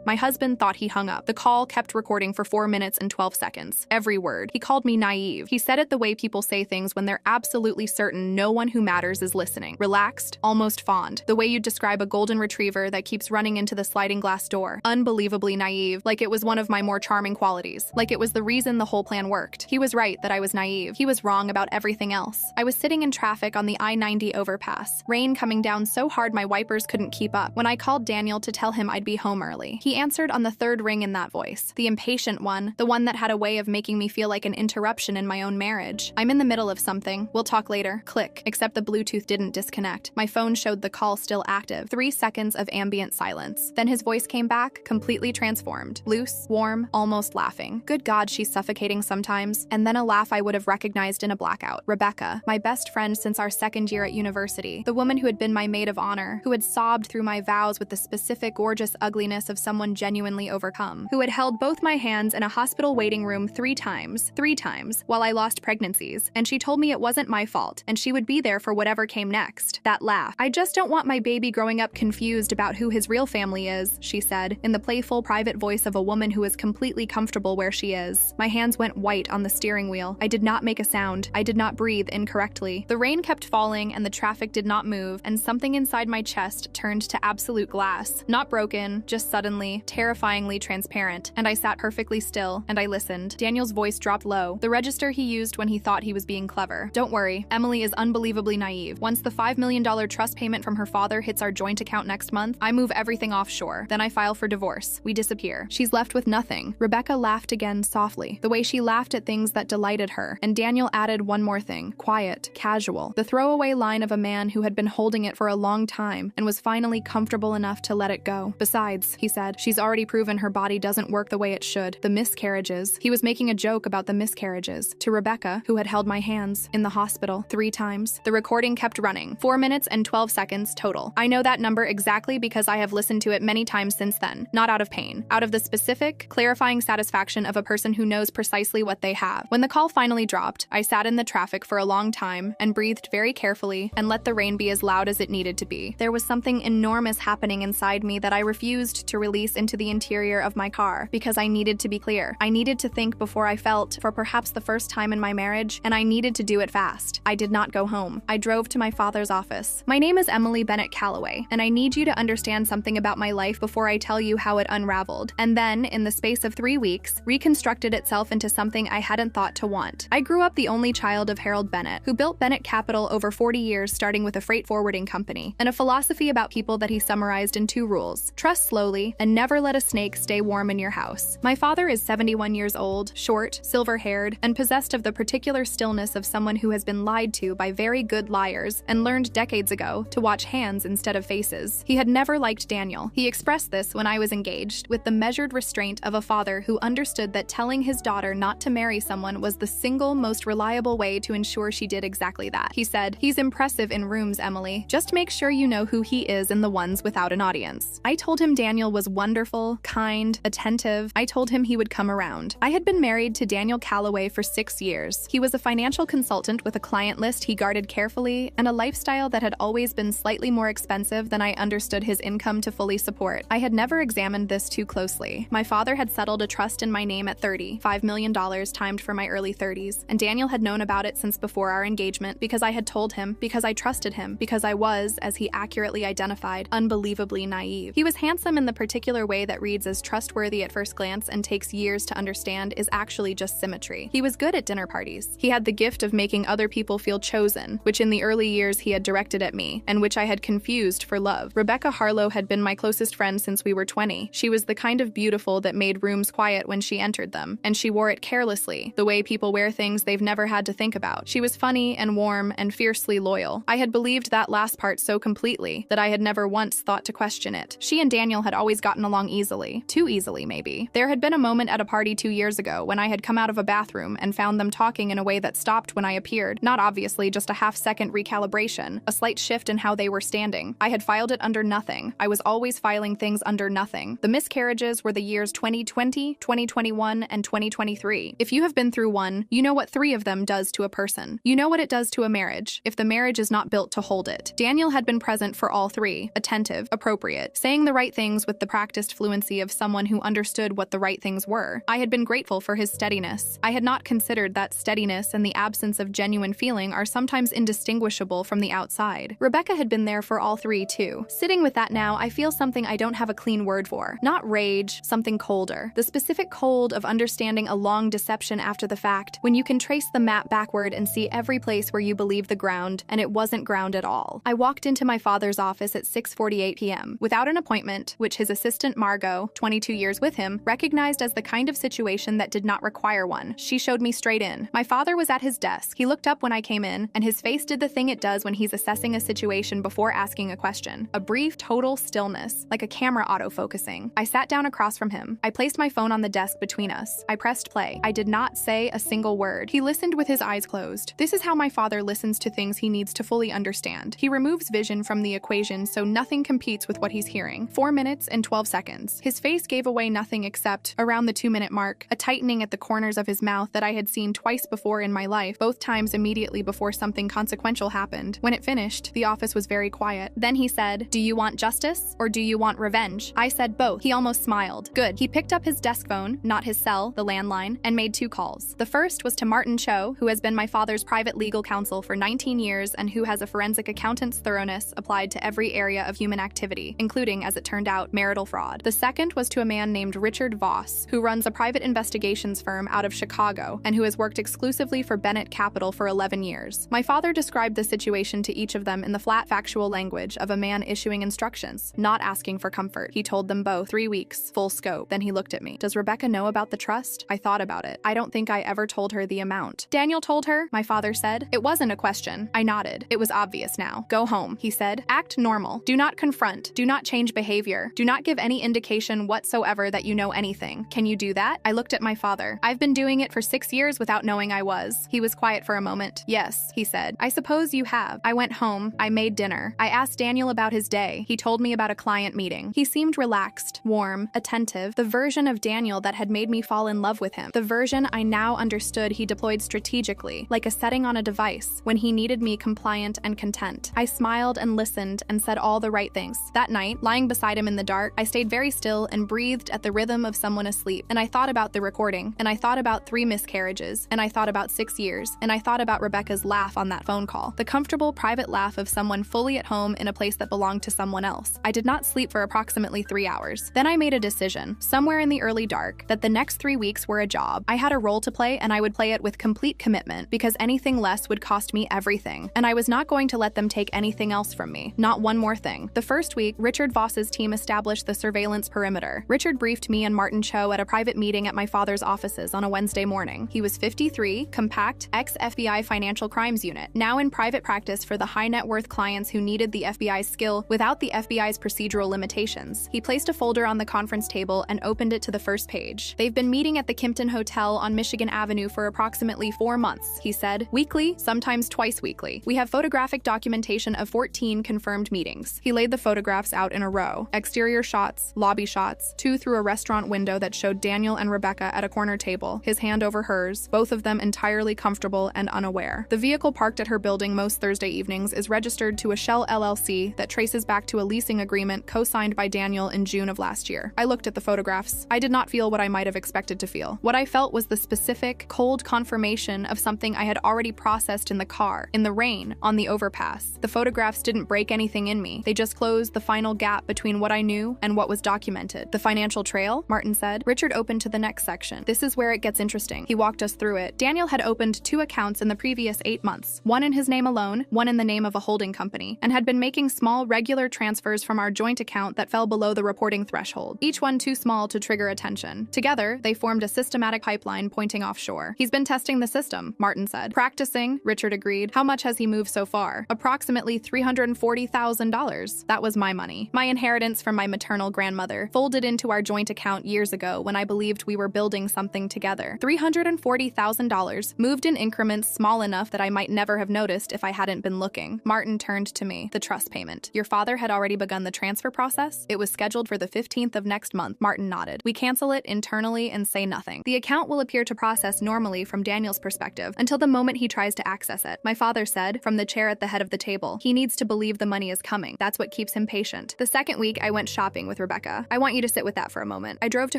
My husband thought he hung up. The call kept recording for 4 minutes and 12 seconds. Every word. He called me naive. He said it the way people say things when they're absolutely certain no one who matters is listening. Relaxed, almost fond. The way you'd describe a golden retriever that keeps running into the sliding glass door. Unbelievably naive, like it was one of my more charming qualities. Like it was the reason the whole plan worked. He was right that I was naive. He was wrong about everything else. I was sitting in traffic on the I-90 overpass. Rain coming down so hard my wipers couldn't keep up. When I called Daniel to tell him I'd be home early, he answered on the third ring in that voice. The impatient one, the one that had a way of making me feel like an interruption in my own marriage. I'm in the middle of something. We'll talk later. Click. Except the Bluetooth didn't disconnect. My phone showed the call still active. 3 seconds of ambient silence. Then his voice came back, completely transformed. Loose, warm, almost laughing. Good God, she's suffocating sometimes. And then a laugh I would have recognized in a blackout. Rebecca, my best friend since our second year at university. The woman who had been my maid of honor, who had sobbed through my vows with the specific gorgeous ugliness of someone genuinely overcome, who had held both my hands in a hospital waiting room 3 times, while I lost pregnancies, and she told me it wasn't my fault, and she would be there for whatever came next. That laugh. I just don't want my baby growing up confused about who his real family is, she said, in the playful, private voice of a woman who is completely comfortable where she is. My hands went white on the steering wheel. I did not make a sound. I did not breathe incorrectly. The rain kept falling and the traffic did not move, and something inside my chest turned to absolute glass. Not broken, just suddenly, terrifyingly transparent, and I sat perfectly still, and I listened. Daniel's voice dropped low, the register he used when he thought he was being clever. Don't worry, Emily is unbelievably naive. Once the $5 million trust payment from her father hits our joint account next month, I move everything offshore. Then I file for divorce. We disappear. She's left with nothing. Rebecca laughed again softly, the way she laughed at things that delighted her, and Daniel added one more thing. Quiet, casual. The throwaway line of a man who had been holding it for a long time and was finally comfortable enough to let it go. Besides, he said, she's already proven her body doesn't work the way it should. The miscarriages. He was making a joke about the miscarriages to Rebecca, who had held my hands in the hospital 3 times. The recording kept running. 4 minutes and 12 seconds total. I know that number exactly because I have listened to it many times since then. Not out of pain. Out of the specific, clarifying satisfaction of a person who knows precisely what they have. When the call finally dropped, I sat in the traffic for a long time and breathed very carefully and let the rain be as loud as it needed to be. There was something enormous happening inside me that I refused to release into the interior of my car because I needed to be clear. I needed to think before I felt for perhaps the first time in my marriage, and I needed to do it fast. I did not go home. I drove to my father's office. My name is Emily Bennett Calloway, and I need you to understand something about my life before I tell you how it unraveled, and then, in the space of 3 weeks, reconstructed itself into something I hadn't thought to want. I grew up the only child of Harold Bennett, who built Bennett Capital over 40 years starting with a freight forwarding company, and a philosophy about people that he summarized in 2 rules. Trust slowly, and never let a snake stay warm in your house. My father is 71 years old, short, silver-haired, and possessed of the particular stillness of someone who has been lied to by very good liars and learned decades ago to watch hands instead of faces. He had never liked Daniel. He expressed this when I was engaged, with the measured restraint of a father who understood that telling his daughter not to marry someone was the single most reliable way to ensure she did exactly that. He said, "He's impressive in rooms, Emily. Just make sure you know who he is in the ones without an audience." I told him Daniel was wonderful, kind, attentive. I told him he would come around. I had been married to Daniel Calloway for 6 years. He was a financial consultant with a client list he guarded carefully and a lifestyle that had always been slightly more expensive than I understood his income to fully support. I had never examined this too closely. My father had settled a trust in my name at 30, $5 million timed for my early 30s, and Daniel had known about it since before our engagement because I had told him, because I trusted him, because I was, as he accurately identified, unbelievably naive. He was handsome in the particular way that reads as trustworthy at first glance and takes years to understand is actually just symmetry. He was good at dinner parties. He had the gift of making other people feel chosen, which in the early years he had directed at me, and which I had confused for love. Rebecca Harlow had been my closest friend since we were 20. She was the kind of beautiful that made rooms quiet when she entered them, and she wore it carelessly, the way people wear things they've never had to think about. She was funny and warm and fiercely loyal. I had believed that last part so completely that I had never once thought to question it. She and Daniel had always gotten along easily. Too easily, maybe. There had been a moment at a party 2 years ago when I had come out of a bathroom and found them talking in a way that stopped when I appeared. Not obviously just a half-second recalibration, a slight shift in how they were standing. I had filed it under nothing. I was always filing things under nothing. The miscarriages were the years 2020, 2021, and 2023. If you have been through one, you know what 3 of them does to a person. You know what it does to a marriage, if the marriage is not built to hold it. Daniel had been present for all 3, attentive, appropriate, saying the right things with the practice practiced fluency of someone who understood what the right things were. I had been grateful for his steadiness. I had not considered that steadiness and the absence of genuine feeling are sometimes indistinguishable from the outside. Rebecca had been there for all three, too. Sitting with that now, I feel something I don't have a clean word for. Not rage, something colder. The specific cold of understanding a long deception after the fact, when you can trace the map backward and see every place where you believe the ground, and it wasn't ground at all. I walked into my father's office at 6:48 p.m. without an appointment, which his assistant Margot, 22 years with him, recognized as the kind of situation that did not require one. She showed me straight in. My father was at his desk. He looked up when I came in, and his face did the thing it does when he's assessing a situation before asking a question. A brief, total stillness, like a camera autofocusing. I sat down across from him. I placed my phone on the desk between us. I pressed play. I did not say a single word. He listened with his eyes closed. This is how my father listens to things he needs to fully understand. He removes vision from the equation so nothing competes with what he's hearing. 4 minutes and 12 seconds. His face gave away nothing except, around the 2-minute mark, a tightening at the corners of his mouth that I had seen twice before in my life, both times immediately before something consequential happened. When it finished, the office was very quiet. Then he said, "Do you want justice or do you want revenge?" I said both. He almost smiled. Good. He picked up his desk phone, not his cell, the landline, and made 2 calls. The first was to Martin Cho, who has been my father's private legal counsel for 19 years and who has a forensic accountant's thoroughness applied to every area of human activity, including, as it turned out, marital fraud. The second was to a man named Richard Voss, who runs a private investigations firm out of Chicago and who has worked exclusively for Bennett Capital for 11 years. My father described the situation to each of them in the flat factual language of a man issuing instructions, not asking for comfort. He told them both 3 weeks, full scope. Then he looked at me. Does Rebecca know about the trust? I thought about it. I don't think I ever told her the amount. Daniel told her, my father said. It wasn't a question. I nodded. It was obvious now. Go home, he said. Act normal. Do not confront. Do not change behavior. Do not give any indication whatsoever that you know anything. Can you do that? I looked at my father. I've been doing it for 6 years without knowing I was. He was quiet for a moment. Yes, he said. I suppose you have. I went home. I made dinner. I asked Daniel about his day. He told me about a client meeting. He seemed relaxed, warm, attentive, the version of Daniel that had made me fall in love with him. The version I now understood he deployed strategically, like a setting on a device, when he needed me compliant and content. I smiled and listened and said all the right things. That night, lying beside him in the dark, I stayed very still and breathed at the rhythm of someone asleep. And I thought about the recording, and I thought about 3 miscarriages, and I thought about 6 years, and I thought about Rebecca's laugh on that phone call. The comfortable, private laugh of someone fully at home in a place that belonged to someone else. I did not sleep for approximately 3 hours. Then I made a decision, somewhere in the early dark, that the next 3 weeks were a job. I had a role to play, and I would play it with complete commitment, because anything less would cost me everything. And I was not going to let them take anything else from me. Not one more thing. The first week, Richard Voss's team established the surveillance perimeter. Richard briefed me and Martin Cho at a private meeting at my father's offices on a Wednesday morning. He was 53, compact, ex-FBI Financial Crimes Unit, now in private practice for the high-net-worth clients who needed the FBI's skill without the FBI's procedural limitations. He placed a folder on the conference table and opened it to the first page. They've been meeting at the Kimpton Hotel on Michigan Avenue for approximately 4 months, he said. Weekly, sometimes twice weekly. We have photographic documentation of 14 confirmed meetings. He laid the photographs out in a row. Exterior shots, lobby shots, 2 through a restaurant window that showed Daniel and Rebecca at a corner table, his hand over hers, both of them entirely comfortable and unaware. The vehicle parked at her building most Thursday evenings is registered to a Shell LLC that traces back to a leasing agreement co-signed by Daniel in June of last year. I looked at the photographs. I did not feel what I might have expected to feel. What I felt was the specific, cold confirmation of something I had already processed in the car, in the rain, on the overpass. The photographs didn't break anything in me. They just closed the final gap between what I knew and what was documented. The financial trail, Martin said. Richard opened to the next section. This is where it gets interesting. He walked us through it. Daniel had opened 2 accounts in the previous 8 months, one in his name alone, one in the name of a holding company, and had been making small, regular transfers from our joint account that fell below the reporting threshold, each one too small to trigger attention. Together, they formed a systematic pipeline pointing offshore. He's been testing the system, Martin said. Practicing, Richard agreed. How much has he moved so far? Approximately $340,000. That was my money. My inheritance from my maternal grandmother, folded into our joint account years ago when I believed we were building something together. $340,000, moved in increments small enough that I might never have noticed if I hadn't been looking. Martin turned to me. The trust payment. Your father had already begun the transfer process? It was scheduled for the 15th of next month. Martin nodded. We cancel it internally and say nothing. The account will appear to process normally from Daniel's perspective until the moment he tries to access it. My father said, from the chair at the head of the table, he needs to believe the money is coming. That's what keeps him patient. The second week, I went shopping with Rebecca. I want you to sit with that for a moment. I drove to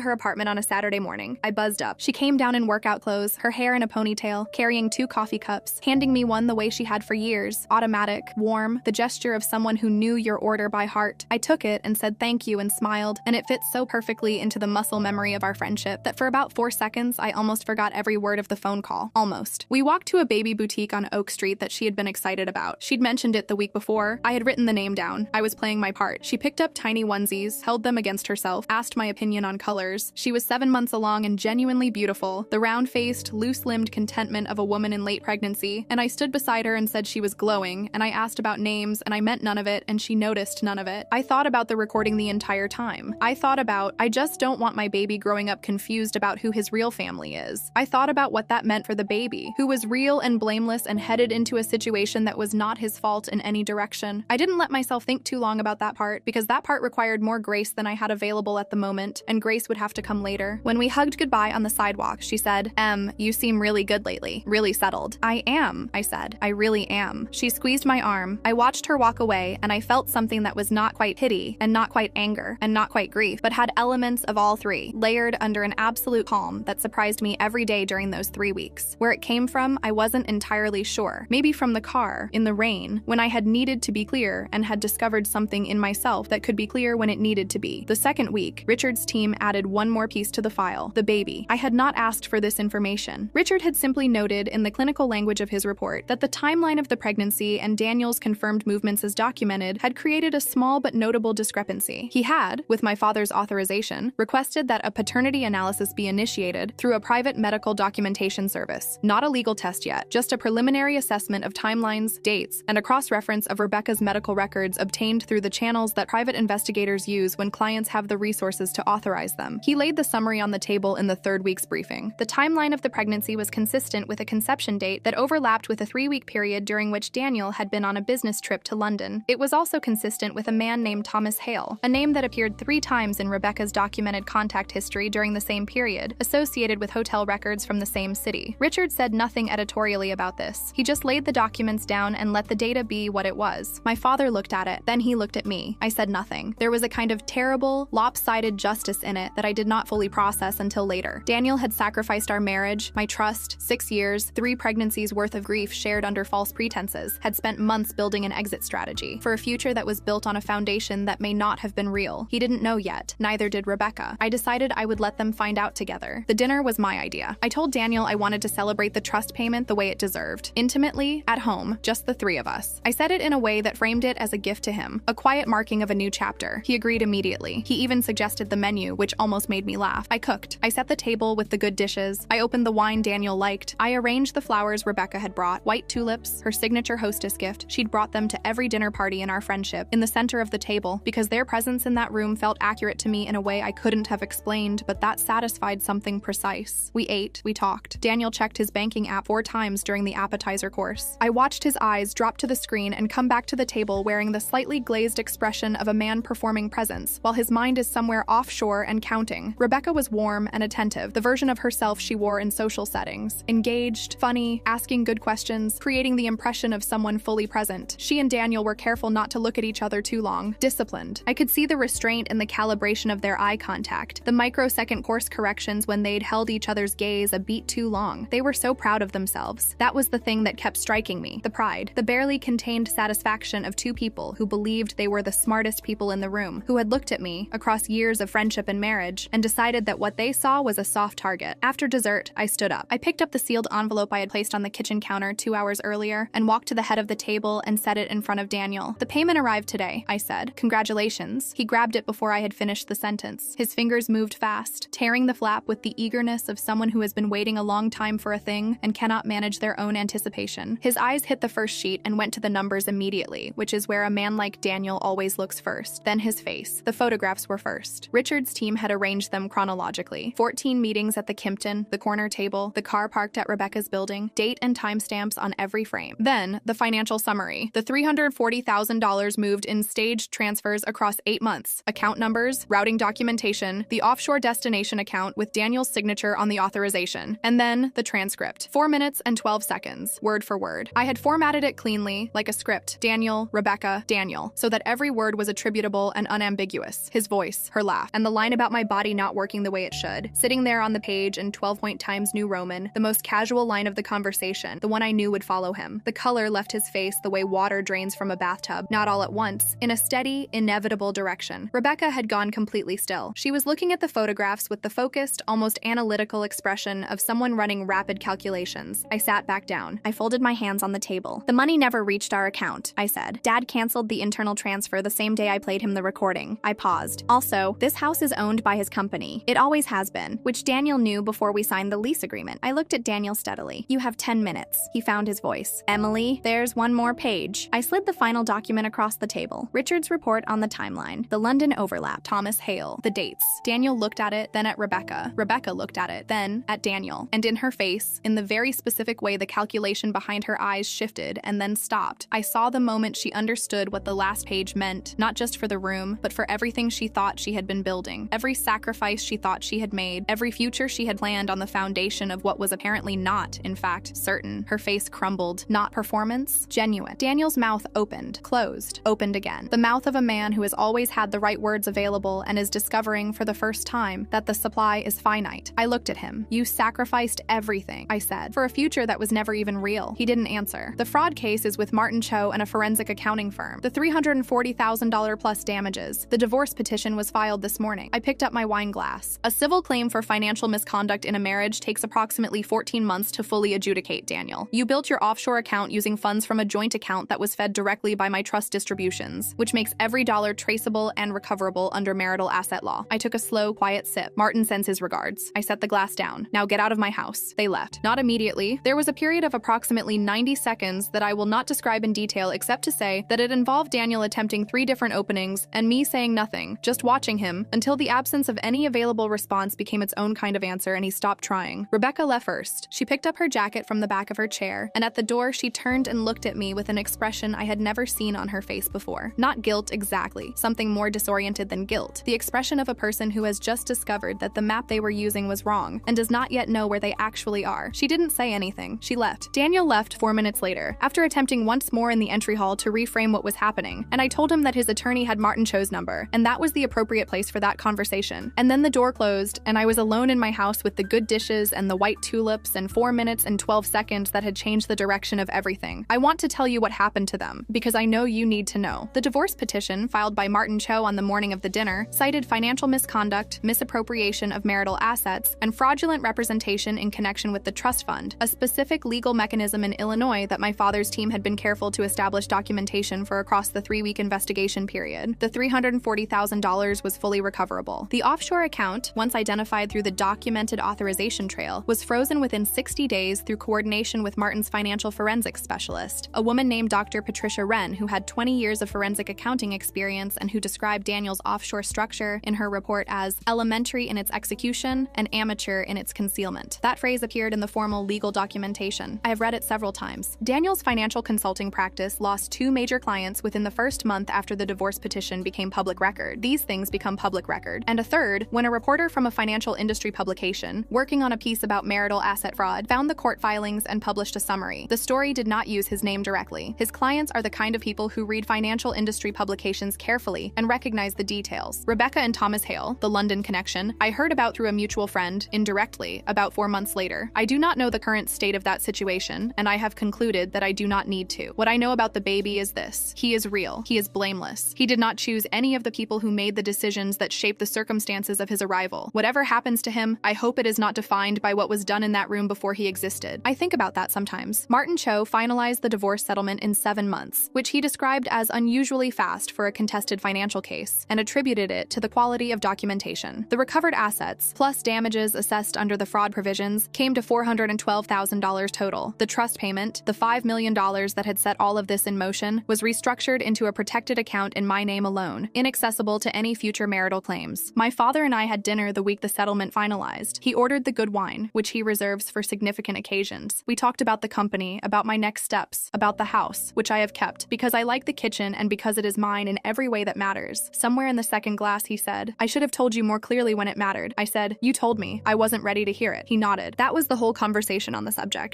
her apartment on a Saturday morning. I buzzed up. She came down in workout clothes, her hair in a ponytail, carrying 2 coffee cups, handing me one the way she had for years, automatic, warm, the gesture of someone who knew your order by heart. I took it and said thank you and smiled, and it fit so perfectly into the muscle memory of our friendship that for about 4 seconds, I almost forgot every word of the phone call. Almost. We walked to a baby boutique on Oak Street that she had been excited about. She'd mentioned it the week before. I had written the name down. I was playing my part. She picked up tiny onesies, held them against herself, asked my opinion on colors. She was 7 months along and genuinely beautiful, the round-faced, loose-limbed contentment of a woman in late pregnancy, and I stood beside her and said she was glowing, and I asked about names, and I meant none of it, and she noticed none of it. I thought about the recording the entire time. I thought about, I just don't want my baby growing up confused about who his real family is. I thought about what that meant for the baby, who was real and blameless and headed into a situation that was not his fault in any direction. I didn't let myself think too long about that part, because that part required more grace than I had available at the moment, and grace would have to come later. When we hugged goodbye on the sidewalk, she said, you seem really good lately, really settled. I am, I said. I really am. She squeezed my arm. I watched her walk away, and I felt something that was not quite pity, and not quite anger, and not quite grief, but had elements of all three, layered under an absolute calm that surprised me every day during those 3 weeks. Where it came from, I wasn't entirely sure. Maybe from the car, in the rain, when I had needed to be clear and had discovered something in myself that could be clear when it needed to be. The second week, Richard's team added one more piece to the file, the baby. I had not asked for this information. Richard had simply noted in the clinical language of his report that the timeline of the pregnancy and Daniel's confirmed movements as documented had created a small but notable discrepancy. He had, with my father's authorization, requested that a paternity analysis be initiated through a private medical documentation service. Not a legal test yet, just a preliminary assessment of timelines, dates, and a cross-reference of Rebecca's medical records obtained through the channels that private investigators use when clients have the resources to authorize them. He laid the summary on the table in the 3rd week's briefing. The timeline of the pregnancy was consistent with a conception date that overlapped with a 3-week period during which Daniel had been on a business trip to London. It was also consistent with a man named Thomas Hale, a name that appeared 3 times in Rebecca's documented contact history during the same period, associated with hotel records from the same city. Richard said nothing editorially about this. He just laid the documents down and let the data be what it was. My father looked at it, then he looked at me. I said nothing. There was a kind of terrible, lopsided justice in it that I did not fully process until later. Daniel had sacrificed our marriage, my trust, 6 years, 3 pregnancies worth of grief shared under false pretenses, had spent months building an exit strategy for a future that was built on a foundation that may not have been real. He didn't know yet, neither did Rebecca. I decided I would let them find out together. The dinner was my idea. I told Daniel I wanted to celebrate the trust payment the way it deserved. Intimately, at home, just the 3 of us. I said it in a way that framed it as a gift to him, a quiet marking of a new chapter. He agreed immediately. He even suggested the menu, which almost made me laugh. I cooked. I set the table with the good dishes. I opened the wine Daniel liked. I arranged the flowers Rebecca had brought, white tulips, her signature hostess gift. She'd brought them to every dinner party in our friendship, in the center of the table, because their presence in that room felt accurate to me in a way I couldn't have explained, but that satisfied something precise. We ate, we talked. Daniel checked his banking app 4 times during the appetizer course. I watched his eyes drop to the screen and come back to the table wearing the slightly glazed expression of a man performing presence, while his mind is somewhere offshore and counting. Rebecca was warm and attentive, the version of herself she wore in social settings. Engaged, funny, asking good questions, creating the impression of someone fully present. She and Daniel were careful not to look at each other too long. Disciplined. I could see the restraint and the calibration of their eye contact, the microsecond course corrections when they'd held each other's gaze a beat too long. They were so proud of themselves. That was the thing that kept striking me. The pride. The barely contained satisfaction of 2 people who believed they were the smartest people in the room, who had looked at me, across years of friendship and marriage, and decided that what they saw was a soft target. After dessert, I stood up. I picked up the sealed envelope I had placed on the kitchen counter 2 hours earlier and walked to the head of the table and set it in front of Daniel. The payment arrived today, I said. Congratulations. He grabbed it before I had finished the sentence. His fingers moved fast, tearing the flap with the eagerness of someone who has been waiting a long time for a thing and cannot manage their own anticipation. His eyes hit the first sheet and went to the numbers immediately, which is where a man like Daniel always looks first. Then his face. The photographs were first. Richard's team had arranged them chronologically. 14 meetings at the Kimpton, the corner table, the car parked at Rebecca's building, date and timestamps on every frame. Then, the financial summary. The $340,000 moved in staged transfers across 8 months. Account numbers, routing documentation, the offshore destination account with Daniel's signature on the authorization. And then, the transcript. 4 minutes and 12 seconds, word for word. I had formatted it cleanly, like a script. Daniel, Rebecca, Daniel, so that every word was attributable and unambiguous. ambiguous. His voice, her laugh, and the line about my body not working the way it should. Sitting there on the page in 12-point Times New Roman, the most casual line of the conversation, the one I knew would follow him. The color left his face the way water drains from a bathtub, not all at once, in a steady, inevitable direction. Rebecca had gone completely still. She was looking at the photographs with the focused, almost analytical expression of someone running rapid calculations. I sat back down. I folded my hands on the table. "The money never reached our account," I said. "Dad canceled the internal transfer the same day I played him the recording." I paused. "Also, this house is owned by his company. It always has been, which Daniel knew before we signed the lease agreement." I looked at Daniel steadily. "You have 10 minutes. He found his voice. "Emily, there's one more page." I slid the final document across the table. Richard's report on the timeline. The London overlap. Thomas Hale. The dates. Daniel looked at it, then at Rebecca. Rebecca looked at it, then at Daniel. And in her face, in the very specific way the calculation behind her eyes shifted and then stopped, I saw the moment she understood what the last page meant, not just for the room, but for everything she thought she had been building. Every sacrifice she thought she had made, every future she had planned on the foundation of what was apparently not, in fact, certain. Her face crumbled. Not performance, genuine. Daniel's mouth opened, closed, opened again. The mouth of a man who has always had the right words available and is discovering for the first time that the supply is finite. I looked at him. "You sacrificed everything," I said, "for a future that was never even real." He didn't answer. "The fraud case is with Martin Cho and a forensic accounting firm. The $340,000 plus damages. The divorce petition was filed this morning." I picked up my wine glass. "A civil claim for financial misconduct in a marriage takes approximately 14 months to fully adjudicate, Daniel. You built your offshore account using funds from a joint account that was fed directly by my trust distributions, which makes every dollar traceable and recoverable under marital asset law." I took a slow, quiet sip. "Martin sends his regards." I set the glass down. "Now get out of my house." They left. Not immediately. There was a period of approximately 90 seconds that I will not describe in detail except to say that it involved Daniel attempting 3 different openings and me saying nothing, just watching him, until the absence of any available response became its own kind of answer and he stopped trying. Rebecca left first. She picked up her jacket from the back of her chair, and at the door she turned and looked at me with an expression I had never seen on her face before. Not guilt exactly, something more disoriented than guilt. The expression of a person who has just discovered that the map they were using was wrong and does not yet know where they actually are. She didn't say anything. She left. Daniel left 4 minutes later, after attempting once more in the entry hall to reframe what was happening, and I told him that his attorney had Martin Cho's number, and that was the appropriate place for that conversation. And then the door closed, and I was alone in my house with the good dishes and the white tulips and 4 minutes and 12 seconds that had changed the direction of everything. I want to tell you what happened to them, because I know you need to know. The divorce petition, filed by Martin Cho on the morning of the dinner, cited financial misconduct, misappropriation of marital assets, and fraudulent representation in connection with the trust fund, a specific legal mechanism in Illinois that my father's team had been careful to establish documentation for across the 3-week investigation period. The $340,000 was fully recoverable. The offshore account, once identified through the documented authorization trail, was frozen within 60 days through coordination with Martin's financial forensics specialist, a woman named Dr. Patricia Wren, who had 20 years of forensic accounting experience and who described Daniel's offshore structure in her report as elementary in its execution and amateur in its concealment. That phrase appeared in the formal legal documentation. I have read it several times. Daniel's financial consulting practice lost 2 major clients within the first month after the divorce petition became public record. These things become public record. And a third, when a reporter from a financial industry publication, working on a piece about marital asset fraud, found the court filings and published a summary. The story did not use his name directly. His clients are the kind of people who read financial industry publications carefully and recognize the details. Rebecca and Thomas Hale, the London connection, I heard about through a mutual friend, indirectly, about 4 months later. I do not know the current state of that situation, and I have concluded that I do not need to. What I know about the baby is this: he is real. He is blameless. He did not choose any of the people who made the decisions that shaped the circumstances of his arrival. Whatever happens to him, I hope it is not defined by what was done in that room before he existed. I think about that sometimes. Martin Cho finalized the divorce settlement in 7 months, which he described as unusually fast for a contested financial case, and attributed it to the quality of documentation. The recovered assets, plus damages assessed under the fraud provisions, came to $412,000 total. The trust payment, the $5 million that had set all of this in motion, was restructured into a protected account in my name alone, inaccessible to any future marital claims. My father and I had dinner the week the settlement finalized. He ordered the good wine, which he reserves for significant occasions. We talked about the company, about my next steps, about the house, which I have kept, because I like the kitchen and because it is mine in every way that matters. Somewhere in the second glass, he said, "I should have told you more clearly when it mattered." I said, "You told me. I wasn't ready to hear it." He nodded. That was the whole conversation on the subject.